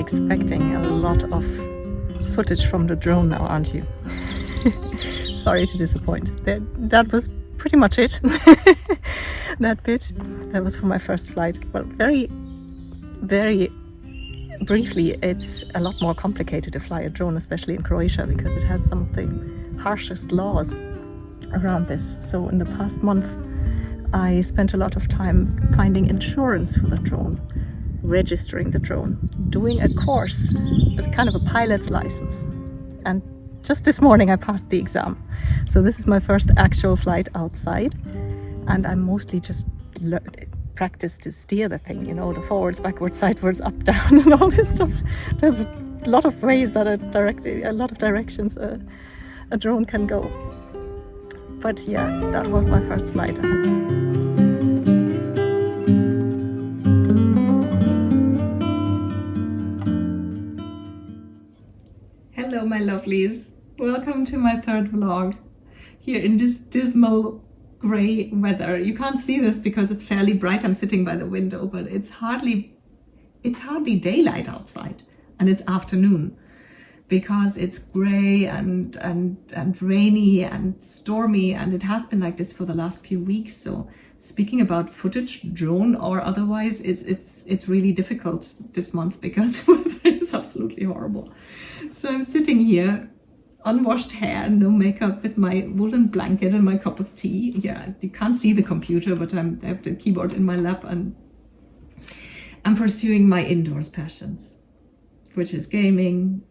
expecting a lot of footage from the drone now, aren't you? Sorry to disappoint. That was pretty much it. That bit. That was for my first flight. Well, very, very briefly, it's a lot more complicated to fly a drone, especially in Croatia, because it has some of the harshest laws around this. So in the past month, I spent a lot of time finding insurance for the drone, registering the drone, doing a course, a kind of a pilot's license. And just this morning I passed the exam. So this is my first actual flight outside, and I'm mostly just practice to steer the thing, the forwards, backwards, sideways, up, down, and all this stuff. There's a lot of ways that a lot of directions a drone can go. But yeah, that was my first flight. Hello my lovelies, welcome to my third vlog here in this dismal grey weather. You can't see this because it's fairly bright. I'm sitting by the window, but it's hardly daylight outside, and it's afternoon because it's grey and rainy and stormy, and it has been like this for the last few weeks. So speaking about footage, drone or otherwise, it's really difficult this month because the weather is absolutely horrible. So I'm sitting here, unwashed hair, no makeup, with my woolen blanket and my cup of tea. Yeah, you can't see the computer, but I have the keyboard in my lap, and I'm pursuing my indoors passions, which is gaming,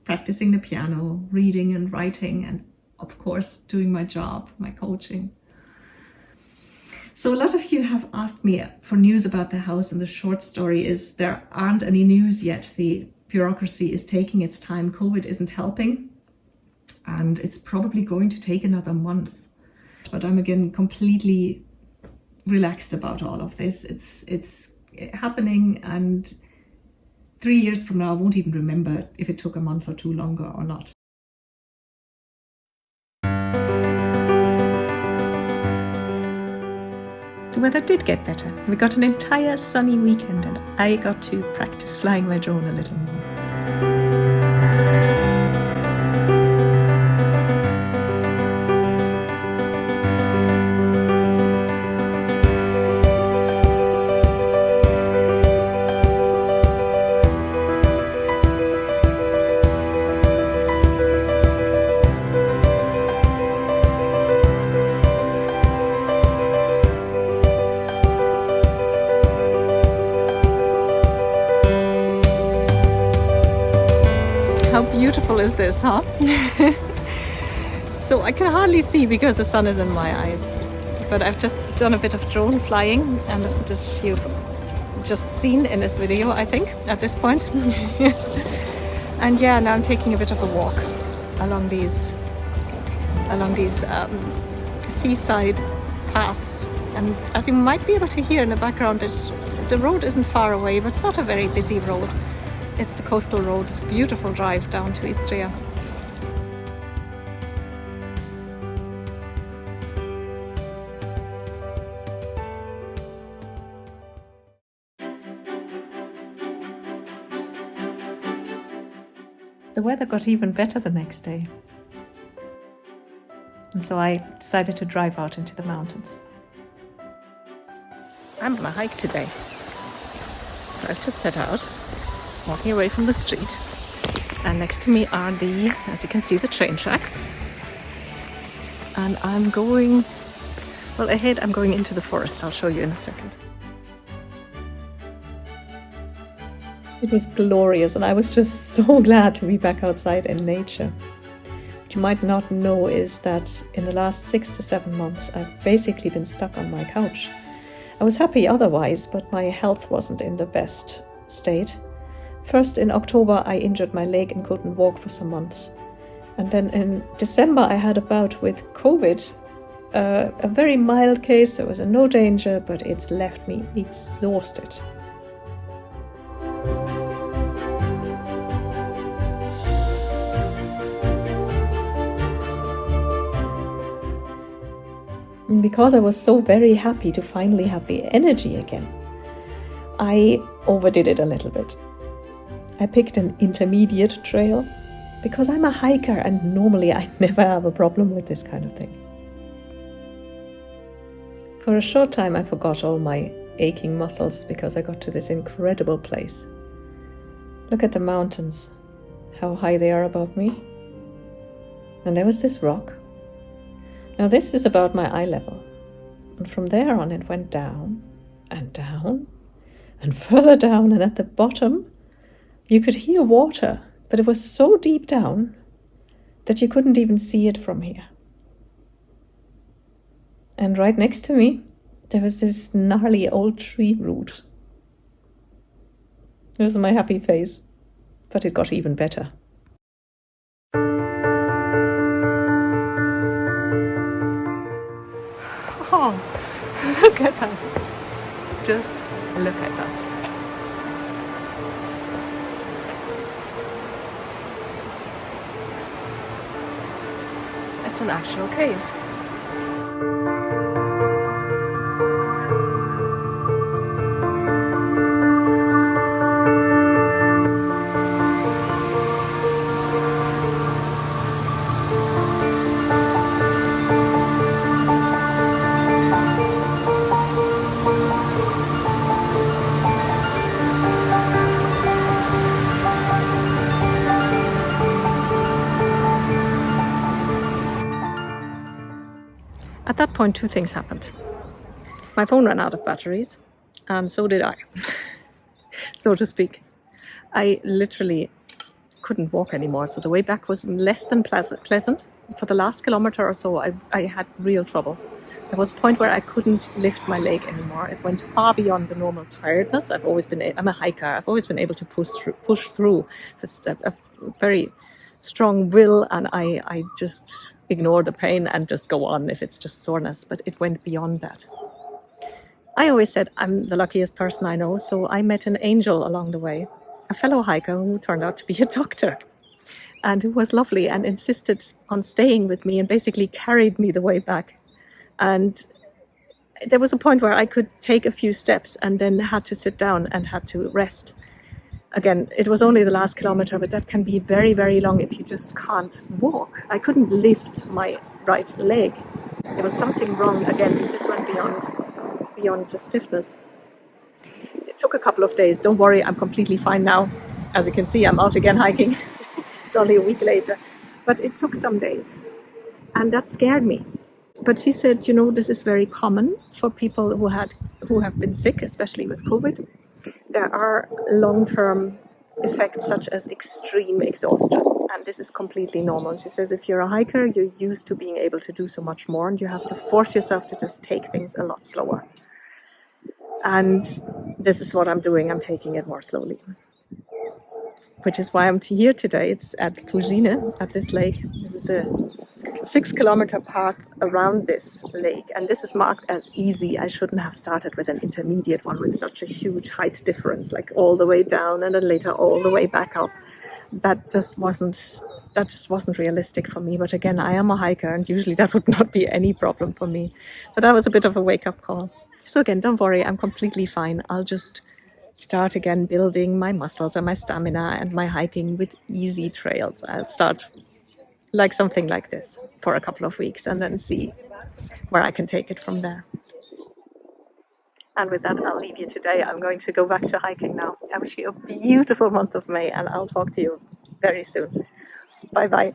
practicing the piano, reading and writing, and of course doing my job, my coaching. So a lot of you have asked me for news about the house, and the short story is there aren't any news yet. The bureaucracy is taking its time. COVID isn't helping, and it's probably going to take another month. But I'm again completely relaxed about all of this. It's happening, and 3 years from now I won't even remember if it took a month or two longer or not. The weather did get better. We got an entire sunny weekend, and I got to practice flying my drone a little more. How beautiful is this, huh? So I can hardly see because the sun is in my eyes, but I've just done a bit of drone flying, and the footage you've just seen in this video, I think, at this point. And yeah, now I'm taking a bit of a walk along these seaside paths, and as you might be able to hear in the background, the road isn't far away, but it's not a very busy road. It's the coastal road. It's a beautiful drive down to Istria. The weather got even better the next day, and so I decided to drive out into the mountains. I'm on a hike today, so I've just set out, walking away from the street, and next to me are as you can see, the train tracks, and I'm going into the forest. I'll show you in a second. It was glorious, and I was just so glad to be back outside in nature. What you might not know is that in the last 6 to 7 months I've basically been stuck on my couch. I was happy otherwise, but my health wasn't in the best state. First in October I injured my leg and couldn't walk for some months. And then in December I had a bout with COVID, a very mild case. There was no danger, but it's left me exhausted. And because I was so very happy to finally have the energy again, I overdid it a little bit. I picked an intermediate trail because I'm a hiker and normally I never have a problem with this kind of thing. For a short time I forgot all my aching muscles because I got to this incredible place. Look at the mountains, how high they are above me. And there was this rock. Now this is about my eye level. And from there on it went down and down and further down, and at the bottom you could hear water, but it was so deep down that you couldn't even see it from here. And right next to me there was this gnarly old tree root. This is my happy face, but it got even better. Oh, look at that. Just look at that. It's an actual cave. At that point, two things happened. My phone ran out of batteries, and so did I, so to speak. I literally couldn't walk anymore, so the way back was less than pleasant. For the last kilometer or so, I had real trouble. There was a point where I couldn't lift my leg anymore. It went far beyond the normal tiredness. I'm a hiker. I've always been able to push through. Just a very strong will, and I just ignore the pain and just go on if it's just soreness, but it went beyond that. I always said I'm the luckiest person I know, so I met an angel along the way, a fellow hiker who turned out to be a doctor, and who was lovely and insisted on staying with me and basically carried me the way back. And there was a point where I could take a few steps and then had to sit down and had to rest. Again, it was only the last kilometer, but that can be very, very long if you just can't walk. I couldn't lift my right leg. There was something wrong. Again, this went beyond the stiffness. It took a couple of days. Don't worry, I'm completely fine now. As you can see, I'm out again hiking. It's only a week later. But it took some days. And that scared me. But she said, this is very common for people who have been sick, especially with COVID. There are long-term effects such as extreme exhaustion, and this is completely normal. She says if you're a hiker, you're used to being able to do so much more, and you have to force yourself to just take things a lot slower. And this is what I'm doing. I'm taking it more slowly, which is why I'm here today. It's at Fujine, at this lake. This is a 6-kilometer path around this lake, and this is marked as easy. I shouldn't have started with an intermediate one with such a huge height difference, like all the way down and then later all the way back up. That just wasn't realistic for me. But again, I am a hiker, and usually that would not be any problem for me. But that was a bit of a wake-up call. So again, don't worry, I'm completely fine. I'll just start again building my muscles and my stamina and my hiking with easy trails. I'll start like something like this for a couple of weeks and then see where I can take it from there. And with that, I'll leave you today. I'm going to go back to hiking now. I wish you a beautiful month of May, and I'll talk to you very soon. Bye-bye.